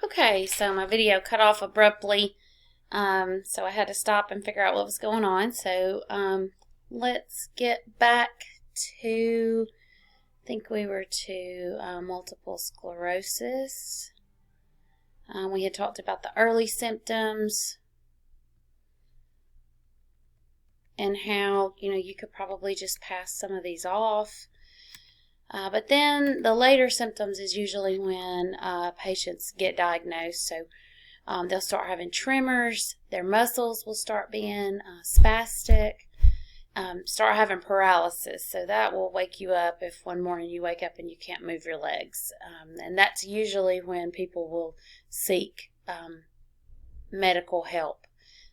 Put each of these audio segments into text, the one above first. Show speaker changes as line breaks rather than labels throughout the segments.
Okay, so my video cut off abruptly, so I had to stop and figure out what was going on. So let's get back to, I think we were to multiple sclerosis. We had talked about the early symptoms and how, you could probably just pass some of these off. But then the later symptoms is usually when patients get diagnosed. So they'll start having tremors, their muscles will start being spastic, start having paralysis. So that will wake you up if one morning you wake up and you can't move your legs. And that's usually when people will seek medical help.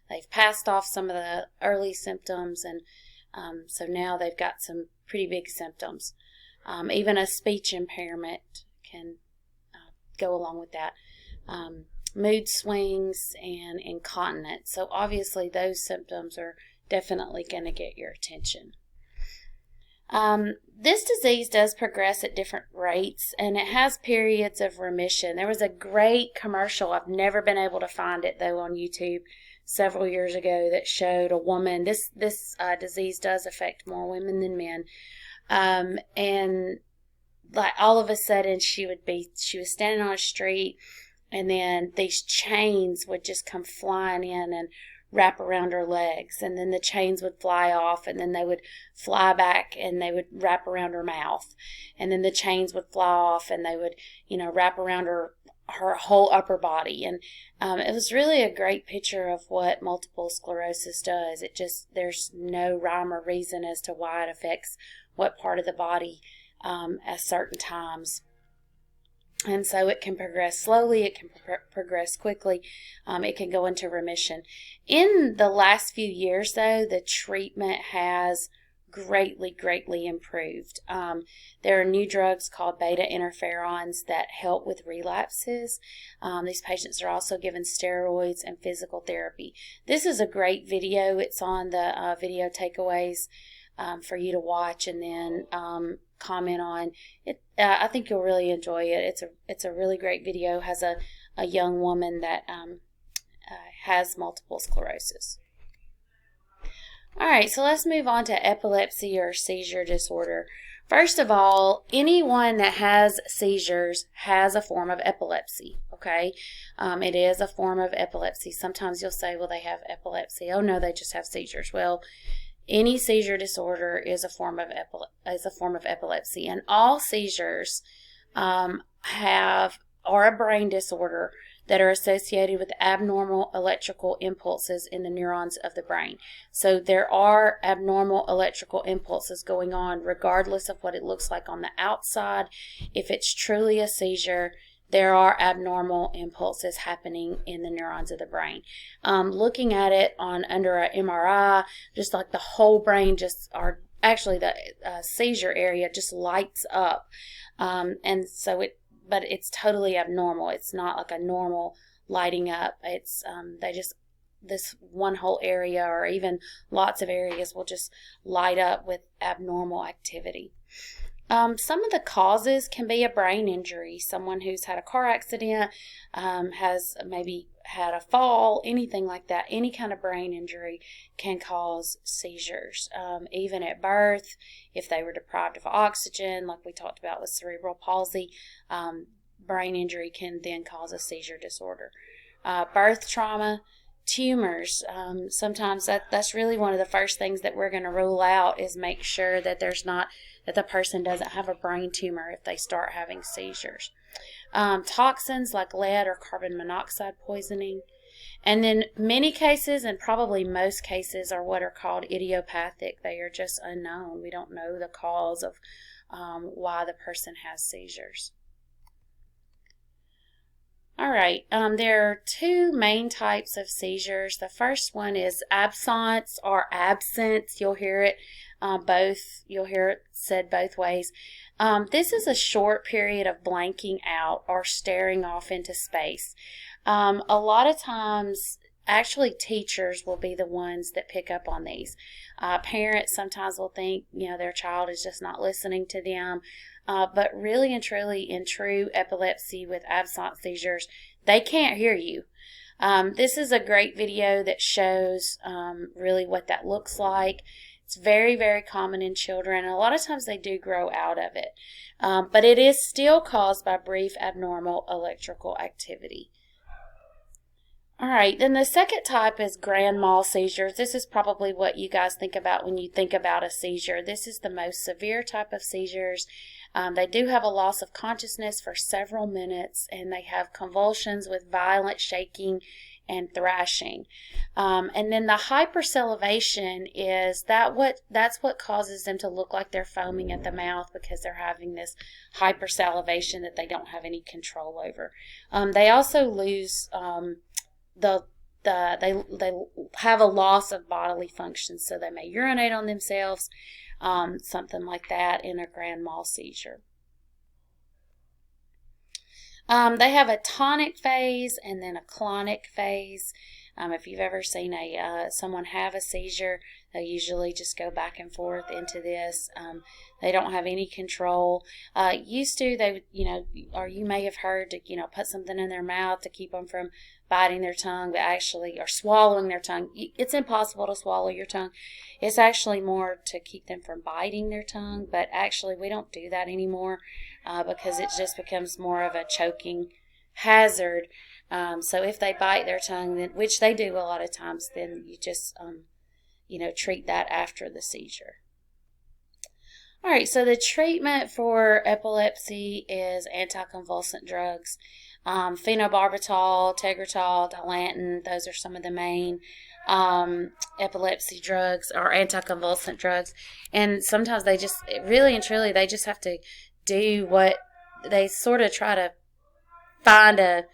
They've passed off some of the early symptoms, and so now they've got some pretty big symptoms. Even a speech impairment can go along with that. Mood swings and incontinence. So obviously those symptoms are definitely going to get your attention. This disease does progress at different rates, and it has periods of remission. There was a great commercial, I've never been able to find it though, on YouTube several years ago that showed a woman. This disease does affect more women than men. And like all of a sudden she was standing on a street, and then these chains would just come flying in and wrap around her legs, and then the chains would fly off, and then they would fly back and they would wrap around her mouth, and then the chains would fly off and they would wrap around her whole upper body. And it was really a great picture of what multiple sclerosis does. There's no rhyme or reason as to why it affects what part of the body at certain times. And so it can progress slowly, it can progress quickly, it can go into remission. In the last few years, though, the treatment has greatly improved. There are new drugs called beta interferons that help with relapses. These patients are also given steroids and physical therapy. This is a great video. It's on the video takeaways for you to watch and then comment on it. I think you'll really enjoy it. It's a really great video. It has a young woman that has multiple sclerosis. All right, so let's move on to epilepsy or seizure disorder. First of all, anyone that has seizures has a form of epilepsy, okay? It is a form of epilepsy. Sometimes you'll say, well, they have epilepsy. Oh, no, they just have seizures. Well, any seizure disorder is a form of epilepsy, and all seizures are a brain disorder that are associated with abnormal electrical impulses in the neurons of the brain. So there are abnormal electrical impulses going on regardless of what it looks like on the outside. If it's truly a seizure, there are abnormal impulses happening in the neurons of the brain. Looking at it under an MRI, just like the whole brain the seizure area just lights up. But it's totally abnormal. It's not like a normal lighting up. It's this one whole area, or even lots of areas, will just light up with abnormal activity. Some of the causes can be a brain injury. Someone who's had a car accident, has maybe had a fall, anything like that. Any kind of brain injury can cause seizures. Even at birth, if they were deprived of oxygen, like we talked about with cerebral palsy, brain injury can then cause a seizure disorder. Birth trauma, tumors, sometimes that's really one of the first things that we're going to rule out, is make sure that that the person doesn't have a brain tumor if they start having seizures. Toxins like lead or carbon monoxide poisoning. And then many cases, and probably most cases, are what are called idiopathic. They are just unknown. We don't know the cause of why the person has seizures. All right, there are two main types of seizures. The first one is absence or absence. You'll hear it said both ways. This is a short period of blanking out or staring off into space. A lot of times, actually, teachers will be the ones that pick up on these. Parents sometimes will think, their child is just not listening to them. but really and truly in true epilepsy with absence seizures, they can't hear you. This is a great video that shows really what that looks like. It's very, very common in children, and a lot of times they do grow out of it. But it is still caused by brief abnormal electrical activity. All right, then the second type is grand mal seizures. This is probably what you guys think about when you think about a seizure. This is the most severe type of seizures. They do have a loss of consciousness for several minutes, and they have convulsions with violent shaking and thrashing. And then the hypersalivation that's what causes them to look like they're foaming at the mouth, because they're having this hypersalivation that they don't have any control over. They also lose they have a loss of bodily functions, so they may urinate on themselves, something like that in a grand mal seizure. They have a tonic phase and then a clonic phase. If you've ever seen someone have a seizure, they usually just go back and forth into this. They don't have any control. Used to, they would, or you may have heard to, put something in their mouth to keep them from biting their tongue, but actually, or swallowing their tongue. It's impossible to swallow your tongue. It's actually more to keep them from biting their tongue, but actually we don't do that anymore because it just becomes more of a choking hazard. So if they bite their tongue, then, which they do a lot of times, then you just, treat that after the seizure. All right, so the treatment for epilepsy is anticonvulsant drugs. Phenobarbital, Tegretol, Dilantin, those are some of the main epilepsy drugs or anticonvulsant drugs. And sometimes they just, really and truly, they just have to do what they sort of try to find a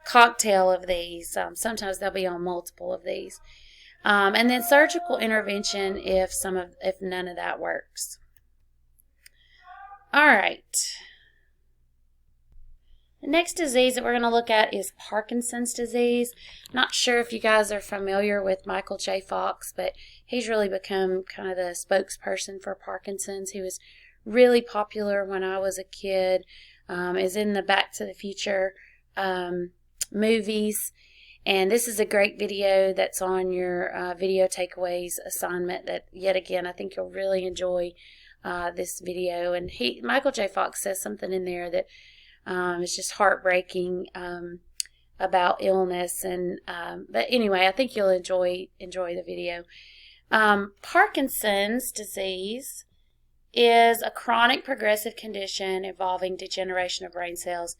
cocktail of these. Sometimes they'll be on multiple of these. And then surgical intervention if none of that works. All right. The next disease that we're going to look at is Parkinson's disease. Not sure if you guys are familiar with Michael J. Fox, but he's really become kind of the spokesperson for Parkinson's. He was really popular when I was a kid. Is in the Back to the Future movies. And this is a great video that's on your video takeaways assignment that, yet again, I think you'll really enjoy this video. And Michael J. Fox says something in there that it's just heartbreaking about illness, and but anyway, I think you'll enjoy the video. Parkinson's disease is a chronic progressive condition involving degeneration of brain cells,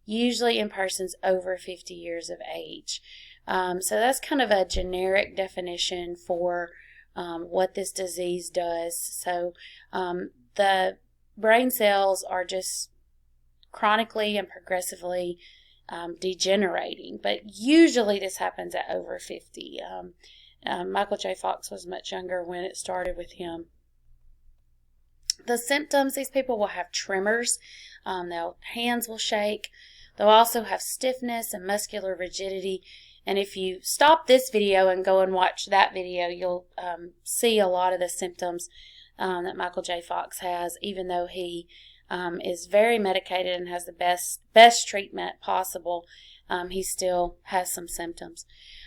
usually in persons over 50 years of age. So that's kind of a generic definition for what this disease does. So the brain cells are just chronically and progressively degenerating, but usually this happens at over 50. Michael J. Fox was much younger when it started with him. The symptoms, these people will have tremors, their hands will shake, they'll also have stiffness and muscular rigidity, and if you stop this video and go and watch that video, you'll see a lot of the symptoms that Michael J. Fox has, even though he is very medicated and has the best treatment possible. He still has some symptoms.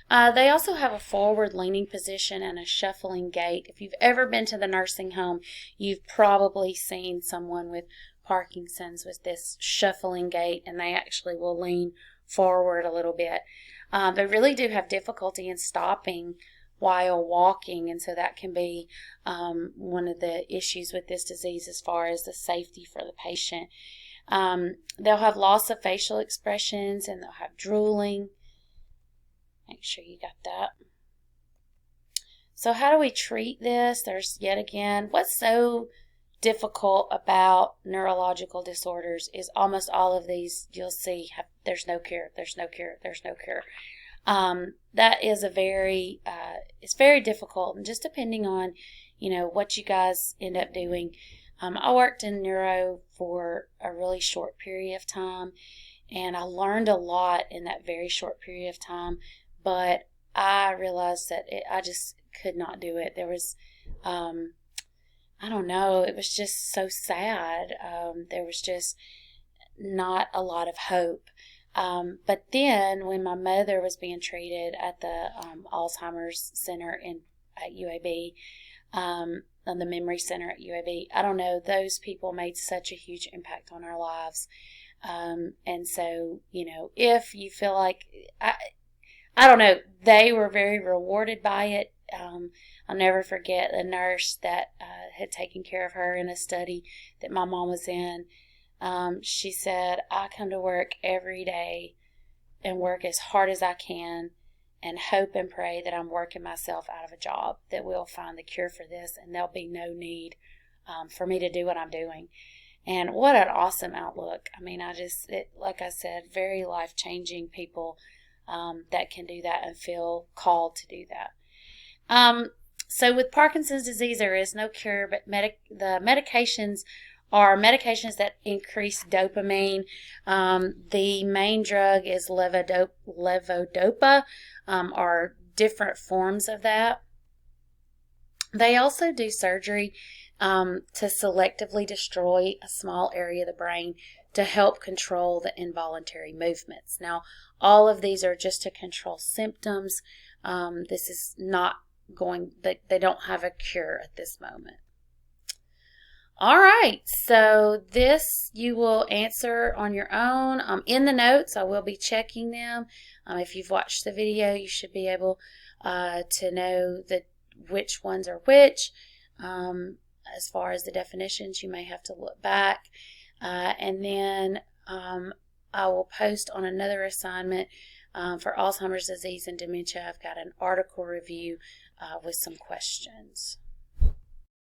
They also have a forward-leaning position and a shuffling gait. If you've ever been to the nursing home, you've probably seen someone with Parkinson's with this shuffling gait, and they actually will lean forward a little bit. They really do have difficulty in stopping while walking, and so that can be one of the issues with this disease as far as the safety for the patient. They'll have loss of facial expressions, and they'll have drooling. Make sure you got that. So how do we treat this? There's, yet again, what's so difficult about neurological disorders is almost all of these you'll see there's no cure, there's no cure, there's no cure. That is it's very difficult, and just depending on, what you guys end up doing. I worked in neuro for a really short period of time, and I learned a lot in that very short period of time, but I realized that I just could not do it. There was, I don't know, it was just so sad. There was just not a lot of hope. But then, when my mother was being treated at the Alzheimer's Center at UAB, on the Memory Center at UAB, I don't know, those people made such a huge impact on our lives. And so, if you feel like, I don't know, they were very rewarded by it. I'll never forget the nurse that had taken care of her in a study that my mom was in. She said, I come to work every day and work as hard as I can and hope and pray that I'm working myself out of a job, that we'll find the cure for this and there'll be no need for me to do what I'm doing. And what an awesome outlook. I mean, like I said, very life-changing people that can do that and feel called to do that. So with Parkinson's disease, there is no cure, but the medications are medications that increase dopamine. The main drug is levodopa, or different forms of that. They also do surgery to selectively destroy a small area of the brain to help control the involuntary movements. Now, all of these are just to control symptoms. This is not they don't have a cure at this moment. All right, so this you will answer on your own. In the notes, I will be checking them. If you've watched the video, you should be able to know which ones are which. As far as the definitions, you may have to look back. And then I will post on another assignment for Alzheimer's disease and dementia. I've got an article review with some questions.